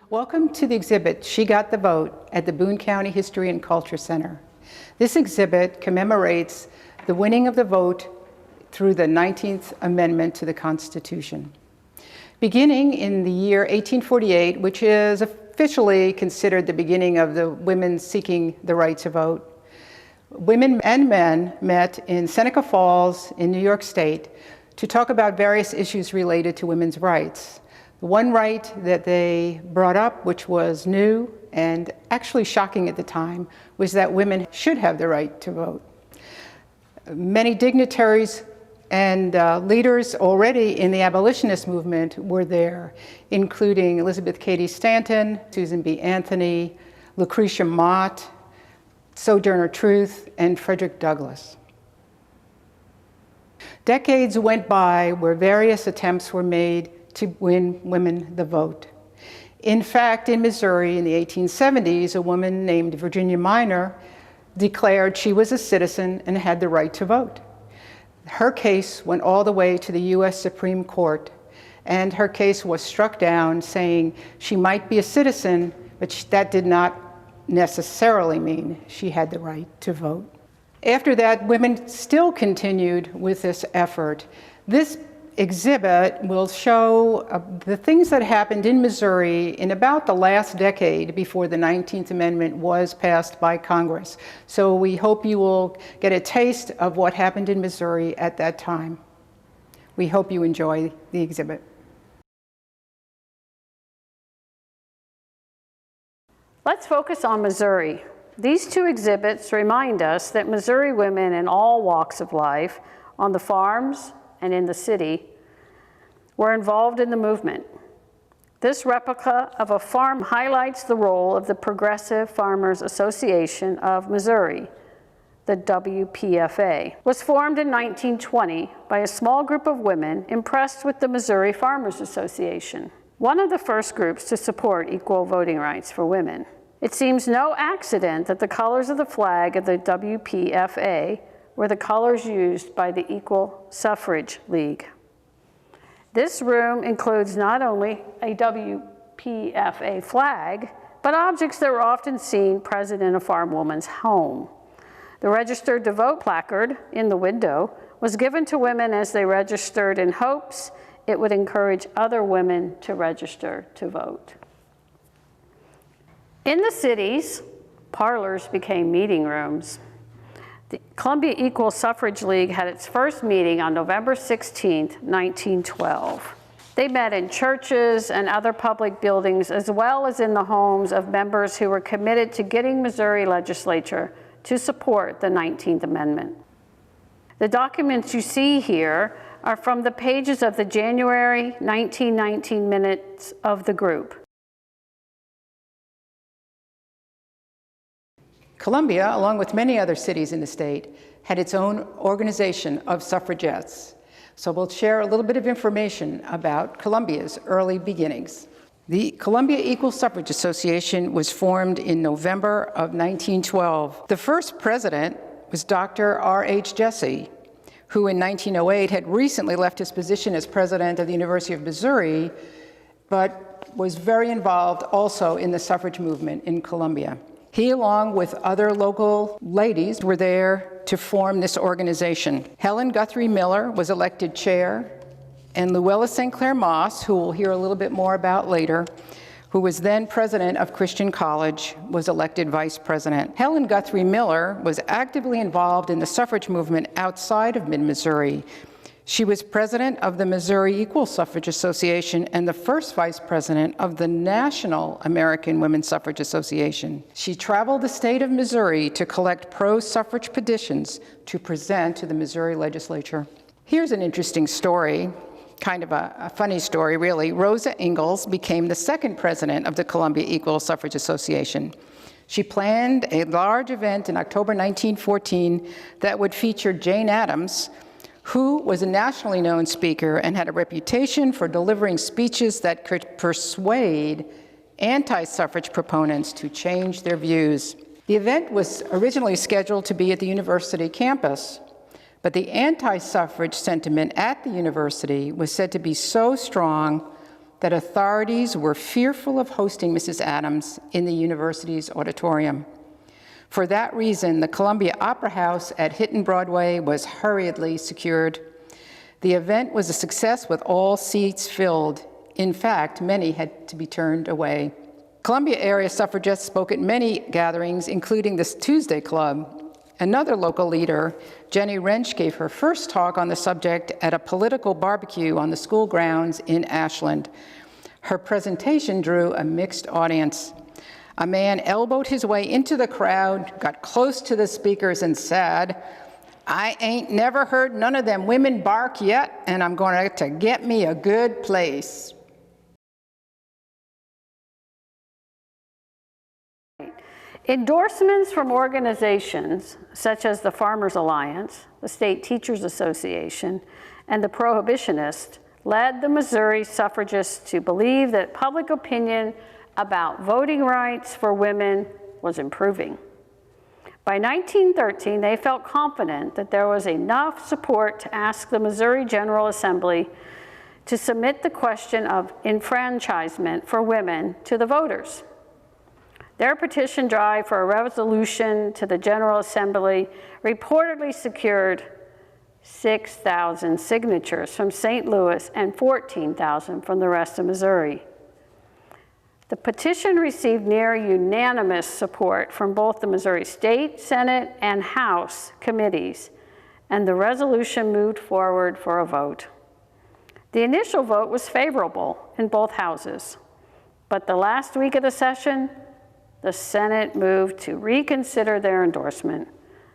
Welcome to the exhibit, She Got the Vote, at the Boone County History and Culture Center. This exhibit commemorates the winning of the vote through the 19th Amendment to the Constitution. Beginning in the year 1848, which is officially considered the beginning of the women seeking the right to vote, women and men met in Seneca Falls in New York State to talk about various issues related to women's rights. The one right that they brought up, which was new and actually shocking at the time, was that women should have the right to vote. Many dignitaries and leaders already in the abolitionist movement were there, including Elizabeth Cady Stanton, Susan B. Anthony, Lucretia Mott, Sojourner Truth, and Frederick Douglass. Decades went by where various attempts were made to win women the vote. In fact, in Missouri in the 1870s, a woman named Virginia Minor declared she was a citizen and had the right to vote. Her case went all the way to the U.S. Supreme Court, and her case was struck down, saying she might be a citizen, but that did not necessarily mean she had the right to vote. After that, women still continued with this effort. This exhibit will show the things that happened in Missouri in about the last decade before the 19th Amendment was passed by Congress. So we hope you will get a taste of what happened in Missouri at that time. We hope you enjoy the exhibit. Let's focus on Missouri. These two exhibits remind us that Missouri women in all walks of life, on the farms and in the city, were involved in the movement. This replica of a farm highlights the role of the Progressive Farmers Association of Missouri, the WPFA. It was formed in 1920 by a small group of women impressed with the Missouri Farmers Association, one of the first groups to support equal voting rights for women. It seems no accident that the colors of the flag of the WPFA were the colors used by the Equal Suffrage League. This room includes not only a WPFA flag, but objects that were often seen present in a farm woman's home. The registered to vote placard in the window was given to women as they registered in hopes it would encourage other women to register to vote. In the cities, parlors became meeting rooms. The Columbia Equal Suffrage League had its first meeting on November 16, 1912. They met in churches and other public buildings, as well as in the homes of members who were committed to getting Missouri legislature to support the 19th Amendment. The documents you see here are from the pages of the January 1919 minutes of the group. Columbia, along with many other cities in the state, had its own organization of suffragettes. So we'll share a little bit of information about Columbia's early beginnings. The Columbia Equal Suffrage Association was formed in November of 1912. The first president was Dr. R.H. Jesse, who in 1908 had recently left his position as president of the University of Missouri, but was very involved also in the suffrage movement in Columbia. He, along with other local ladies, were there to form this organization. Helen Guthrie Miller was elected chair, and Luella St. Clair Moss, who we'll hear a little bit more about later, who was then president of Christian College, was elected vice president. Helen Guthrie Miller was actively involved in the suffrage movement outside of mid-Missouri. She was president of the Missouri Equal Suffrage Association and the first vice president of the National American Women's Suffrage Association. She traveled the state of Missouri to collect pro-suffrage petitions to present to the Missouri legislature. Here's an interesting story, kind of a funny story, really. Rosa Ingalls became the second president of the Columbia Equal Suffrage Association. She planned a large event in October 1914 that would feature Jane Addams, who was a nationally known speaker and had a reputation for delivering speeches that could persuade anti-suffrage proponents to change their views. The event was originally scheduled to be at the university campus, but the anti-suffrage sentiment at the university was said to be so strong that authorities were fearful of hosting Mrs. Adams in the university's auditorium. For that reason, the Columbia Opera House at Hitton Broadway was hurriedly secured. The event was a success with all seats filled. In fact, many had to be turned away. Columbia area suffragettes spoke at many gatherings, including the Tuesday Club. Another local leader, Jenny Wrench, gave her first talk on the subject at a political barbecue on the school grounds in Ashland. Her presentation drew a mixed audience. A man elbowed his way into the crowd, got close to the speakers and said, "I ain't never heard none of them women bark yet, and I'm going to get me a good place." Endorsements from organizations such as the Farmers Alliance, the State Teachers Association, and the Prohibitionists led the Missouri suffragists to believe that public opinion about voting rights for women was improving. By 1913, they felt confident that there was enough support to ask the Missouri General Assembly to submit the question of enfranchisement for women to the voters. Their petition drive for a resolution to the General Assembly reportedly secured 6,000 signatures from St. Louis and 14,000 from the rest of Missouri. The petition received near unanimous support from both the Missouri State, Senate, and House committees, and the resolution moved forward for a vote. The initial vote was favorable in both houses, but the last week of the session, the Senate moved to reconsider their endorsement.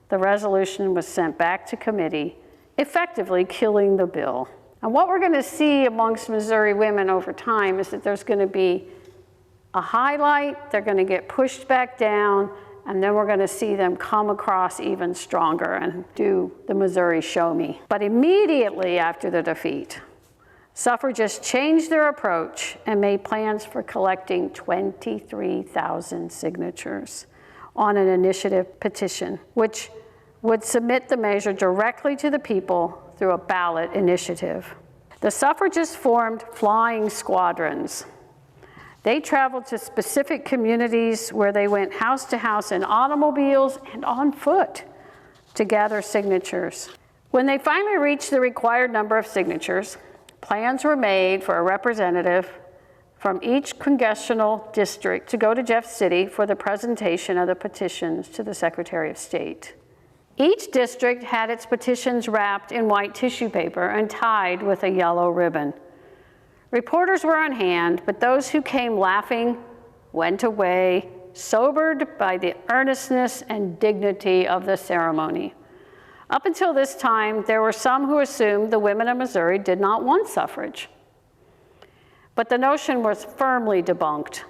The resolution was sent back to committee, effectively killing the bill. And what we're going to see amongst Missouri women over time is that there's going to be a highlight, they're going to get pushed back down, and then we're going to see them come across even stronger and do the Missouri show me. But immediately after the defeat, suffragists changed their approach and made plans for collecting 23,000 signatures on an initiative petition, which would submit the measure directly to the people through a ballot initiative. The suffragists formed flying squadrons. They traveled to specific communities where they went house to house in automobiles and on foot to gather signatures. When they finally reached the required number of signatures, plans were made for a representative from each congressional district to go to Jeff City for the presentation of the petitions to the Secretary of State. Each district had its petitions wrapped in white tissue paper and tied with a yellow ribbon. Reporters were on hand, but those who came laughing went away, sobered by the earnestness and dignity of the ceremony. Up until this time, there were some who assumed the women of Missouri did not want suffrage. But the notion was firmly debunked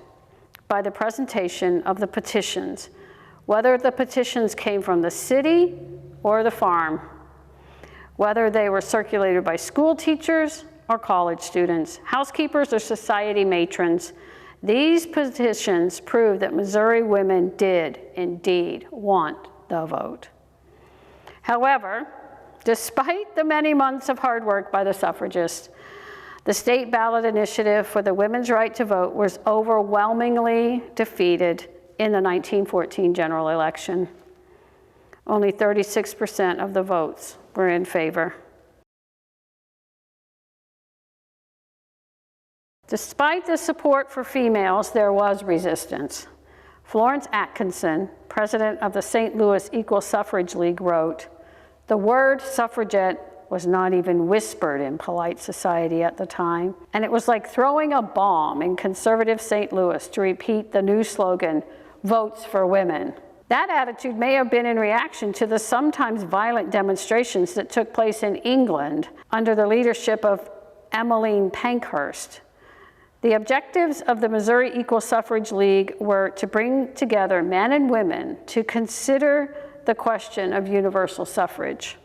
by the presentation of the petitions, whether the petitions came from the city or the farm, whether they were circulated by school teachers or college students, housekeepers or society matrons. These petitions prove that Missouri women did indeed want the vote. However, despite the many months of hard work by the suffragists, the state ballot initiative for the women's right to vote was overwhelmingly defeated in the 1914 general election. Only 36% of the votes were in favor. Despite the support for females, there was resistance. Florence Atkinson, president of the St. Louis Equal Suffrage League, wrote, "The word suffragette was not even whispered in polite society at the time, and it was like throwing a bomb in conservative St. Louis to repeat the new slogan, 'Votes for Women.'" That attitude may have been in reaction to the sometimes violent demonstrations that took place in England under the leadership of Emmeline Pankhurst. The objectives of the Missouri Equal Suffrage League were to bring together men and women to consider the question of universal suffrage.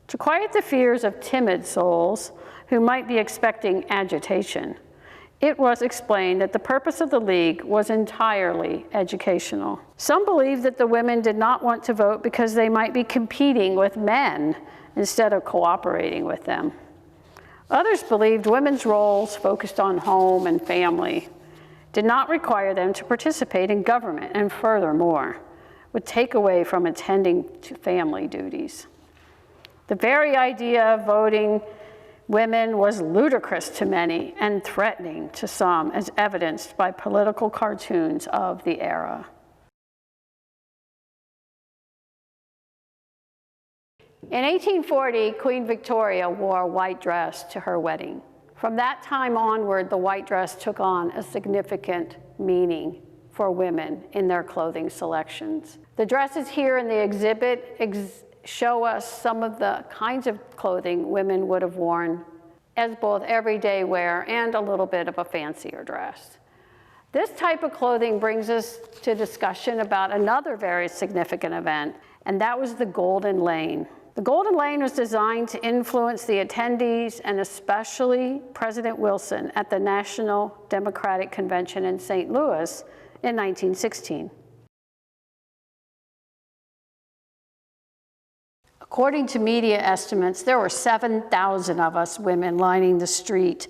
To quiet the fears of timid souls who might be expecting agitation, it was explained that the purpose of the League was entirely educational. Some believed that the women did not want to vote because they might be competing with men instead of cooperating with them. Others believed women's roles focused on home and family did not require them to participate in government, and furthermore, would take away from attending to family duties. The very idea of voting women was ludicrous to many and threatening to some, as evidenced by political cartoons of the era. In 1840, Queen Victoria wore a white dress to her wedding. From that time onward, the white dress took on a significant meaning for women in their clothing selections. The dresses here in the exhibit show us some of the kinds of clothing women would have worn as both everyday wear and a little bit of a fancier dress. This type of clothing brings us to discussion about another very significant event, and that was the Golden Lane. The Golden Lane was designed to influence the attendees, and especially President Wilson, at the National Democratic Convention in St. Louis in 1916. According to media estimates, there were 7,000 of us women lining the street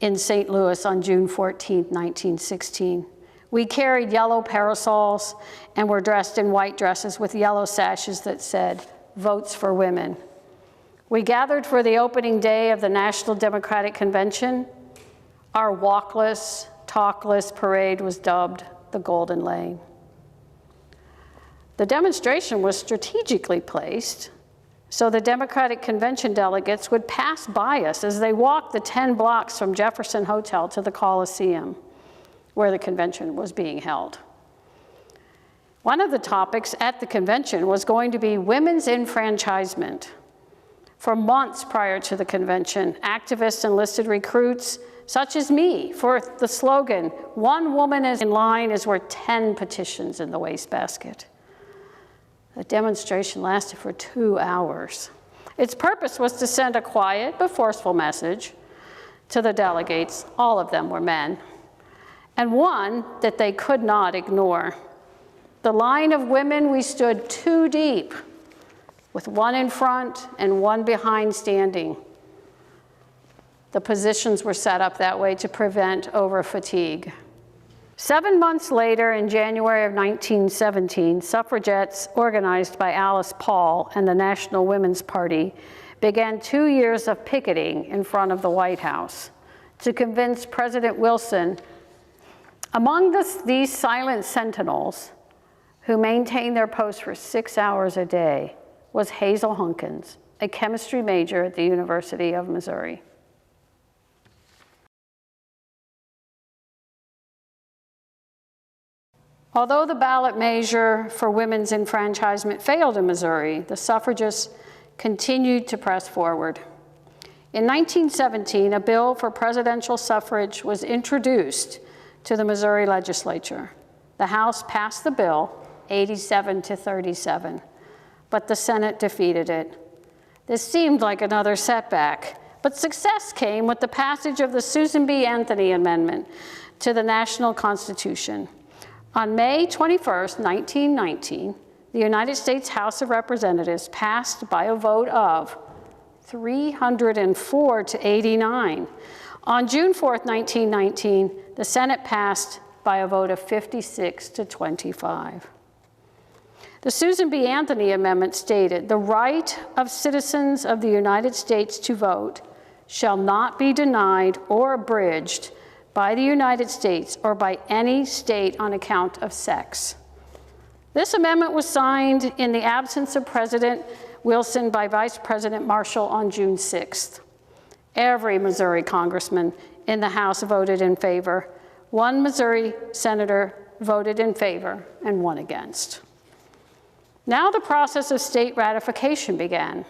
in St. Louis on June 14, 1916. We carried yellow parasols and were dressed in white dresses with yellow sashes that said, "Votes for Women." We gathered for the opening day of the National Democratic Convention. Our walkless, talkless parade was dubbed the Golden Lane. The demonstration was strategically placed so the Democratic Convention delegates would pass by us as they walked the 10 blocks from Jefferson Hotel to the Coliseum, where the convention was being held. One of the topics at the convention was going to be women's enfranchisement. For months prior to the convention, activists enlisted recruits, such as me, for the slogan, "One woman is in line is worth 10 petitions in the wastebasket." The demonstration lasted for 2 hours. Its purpose was to send a quiet but forceful message to the delegates, all of them were men, and one that they could not ignore. The line of women, we stood 2 deep, with one in front and one behind standing. The positions were set up that way to prevent over-fatigue. 7 months later, in January of 1917, suffragettes organized by Alice Paul and the National Women's Party began 2 years of picketing in front of the White House to convince President Wilson. Among these silent sentinels, who maintained their post for 6 hours a day, was Hazel Hunkins, a chemistry major at the University of Missouri. Although the ballot measure for women's enfranchisement failed in Missouri, the suffragists continued to press forward. In 1917, a bill for presidential suffrage was introduced to the Missouri legislature. The House passed the bill, 87-37, but the Senate defeated it. This seemed like another setback, but success came with the passage of the Susan B. Anthony Amendment to the National Constitution. On May 21, 1919, the United States House of Representatives passed by a vote of 304 to 89. On June 4, 1919, the Senate passed by a vote of 56 to 25. The Susan B. Anthony Amendment stated, "The right of citizens of the United States to vote shall not be denied or abridged by the United States or by any state on account of sex." This amendment was signed in the absence of President Wilson by Vice President Marshall on June 6th. Every Missouri congressman in the House voted in favor. One Missouri senator voted in favor and one against. Now the process of state ratification began.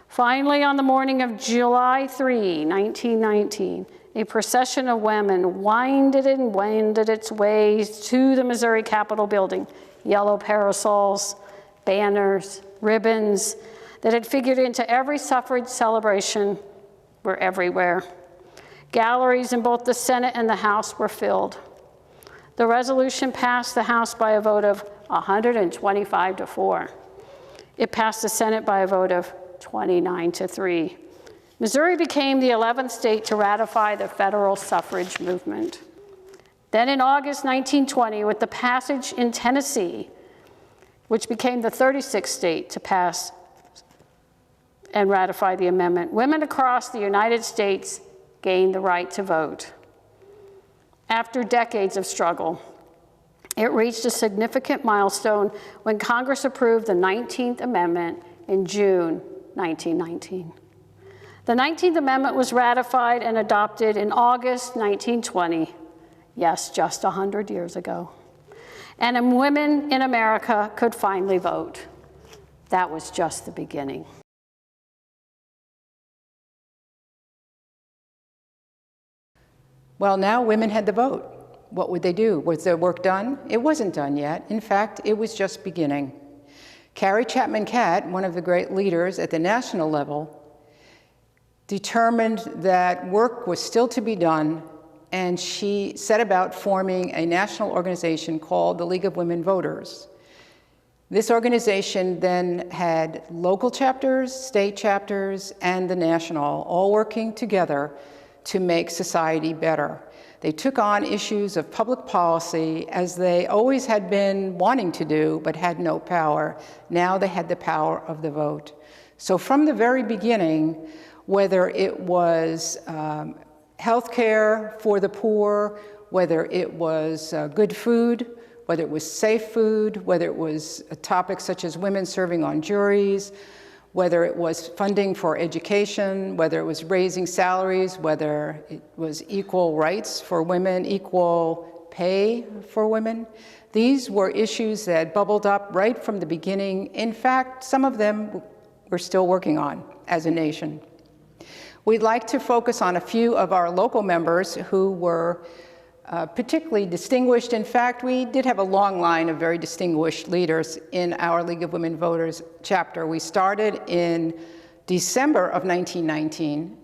Finally, on the morning of July 3, 1919, a procession of women winded and wended its way to the Missouri Capitol building. Yellow parasols, banners, ribbons that had figured into every suffrage celebration were everywhere. Galleries in both the Senate and the House were filled. The resolution passed the House by a vote of 125 to 4. It passed the Senate by a vote of 29 to 3. Missouri became the 11th state to ratify the federal suffrage movement. Then in August 1920, with the passage in Tennessee, which became the 36th state to pass and ratify the amendment, women across the United States gained the right to vote. After decades of struggle, it reached a significant milestone when Congress approved the 19th Amendment in June 1919. The 19th Amendment was ratified and adopted in August 1920, yes, just 100 years ago. And women in America could finally vote. That was just the beginning. Well, now women had the vote. What would they do? Was their work done? It wasn't done yet. In fact, it was just beginning. Carrie Chapman Catt, one of the great leaders at the national level, determined that work was still to be done, and she set about forming a national organization called the League of Women Voters. This organization then had local chapters, state chapters, and the national, all working together to make society better. They took on issues of public policy as they always had been wanting to do, but had no power. Now they had the power of the vote. So from the very beginning, whether it was health care for the poor, whether it was good food, whether it was safe food, whether it was topics such as women serving on juries, whether it was funding for education, whether it was raising salaries, whether it was equal rights for women, equal pay for women. These were issues that bubbled up right from the beginning. In fact, some of them we're still working on as a nation. We'd like to focus on a few of our local members who were particularly distinguished. In fact, we did have a long line of very distinguished leaders in our League of Women Voters chapter. We started in December of 1919,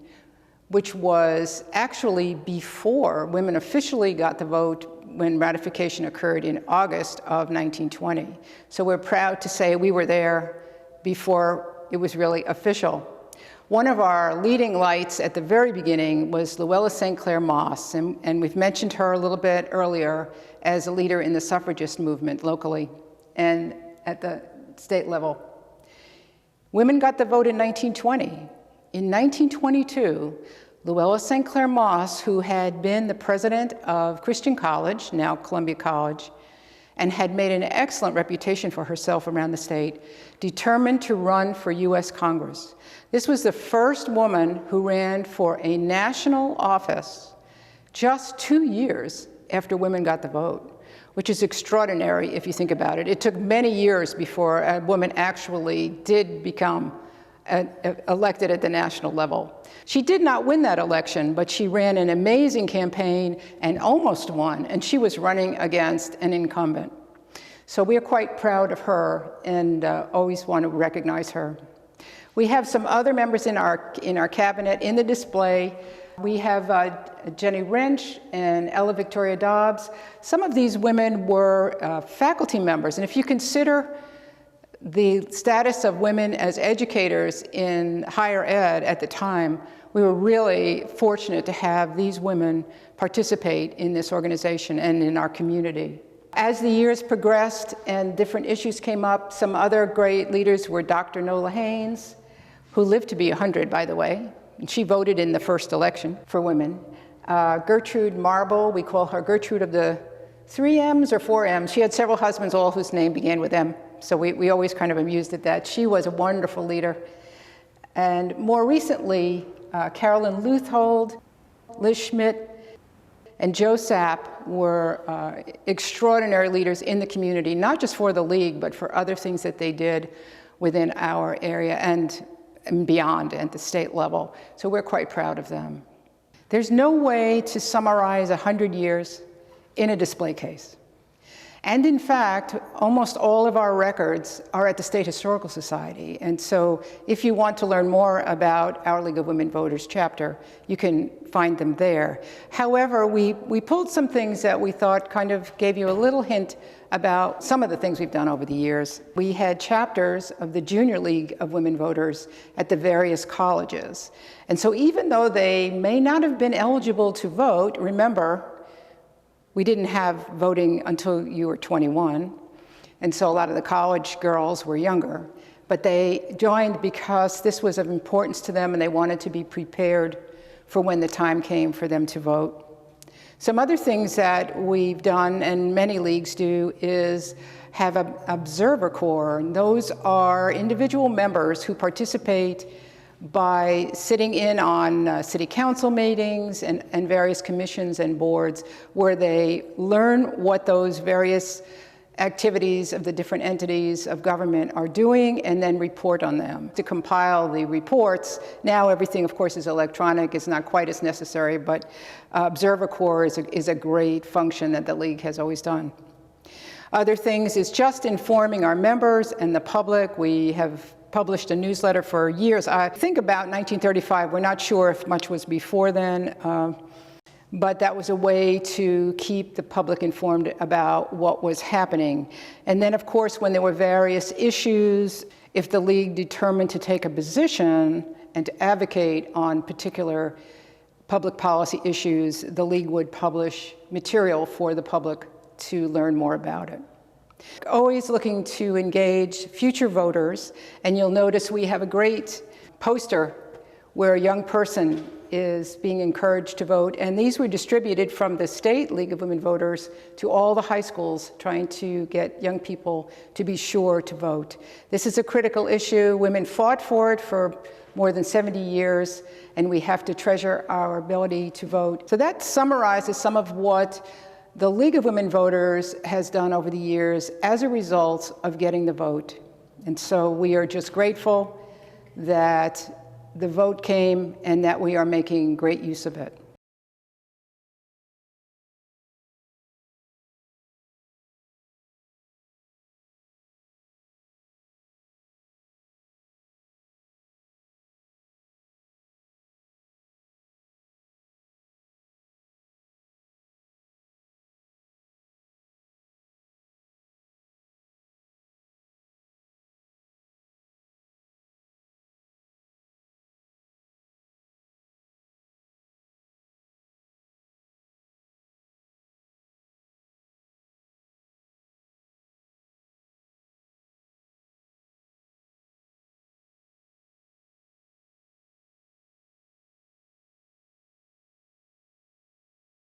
which was actually before women officially got the vote when ratification occurred in August of 1920. So we're proud to say we were there before it was really official. One of our leading lights at the very beginning was Luella St. Clair Moss, and we've mentioned her a little bit earlier as a leader in the suffragist movement locally and at the state level. Women got the vote in 1920. In 1922, Luella St. Clair Moss, who had been the president of Christian College, now Columbia College, and had made an excellent reputation for herself around the state, determined to run for U.S. Congress. This was the first woman who ran for a national office just 2 years after women got the vote, which is extraordinary if you think about it. It took many years before a woman actually did become elected at the national level. She did not win that election, but she ran an amazing campaign and almost won, and she was running against an incumbent. So we are quite proud of her and always want to recognize her. We have some other members in our cabinet in the display. We have Jenny Wrench and Ella Victoria Dobbs. Some of these women were faculty members, and if you consider the status of women as educators in higher ed at the time, we were really fortunate to have these women participate in this organization and in our community. As the years progressed and different issues came up, some other great leaders were Dr. Nola Haynes, who lived to be 100, by the way. And she voted in the first election for women. Gertrude Marble, we call her Gertrude of the 3 M's or 4 M's. She had several husbands, all whose name began with M. So we always kind of amused at that. She was a wonderful leader. And more recently, Carolyn Luthold, Liz Schmidt, and Joe Sapp were extraordinary leaders in the community, not just for the League, but for other things that they did within our area and beyond at the state level. So we're quite proud of them. There's no way to summarize 100 years in a display case. And in fact, almost all of our records are at the State Historical Society. And so if you want to learn more about our League of Women Voters chapter, you can find them there. However, we pulled some things that we thought kind of gave you a little hint about some of the things we've done over the years. We had chapters of the Junior League of Women Voters at the various colleges. And so even though they may not have been eligible to vote, remember, we didn't have voting until you were 21, and so a lot of the college girls were younger. But they joined because this was of importance to them and they wanted to be prepared for when the time came for them to vote. Some other things that we've done, and many leagues do, is have an observer corps. And those are individual members who participate by sitting in on city council meetings and various commissions and boards where they learn what those various activities of the different entities of government are doing and then report on them. To compile the reports, now everything of course is electronic, it's not quite as necessary, but Observer Corps is a great function that the League has always done. Other things is just informing our members and the public. We have published a newsletter for years. I think about 1935, we're not sure if much was before then, but that was a way to keep the public informed about what was happening. And then of course, when there were various issues, if the League determined to take a position and to advocate on particular public policy issues, the League would publish material for the public to learn more about it. Always looking to engage future voters, and you'll notice we have a great poster where a young person is being encouraged to vote, and these were distributed from the State League of Women Voters to all the high schools, trying to get young people to be sure to vote. This is a critical issue. Women fought for it for more than 70 years, and we have to treasure our ability to vote. So that summarizes some of what the League of Women Voters has done over the years as a result of getting the vote. And so we are just grateful that the vote came and that we are making great use of it.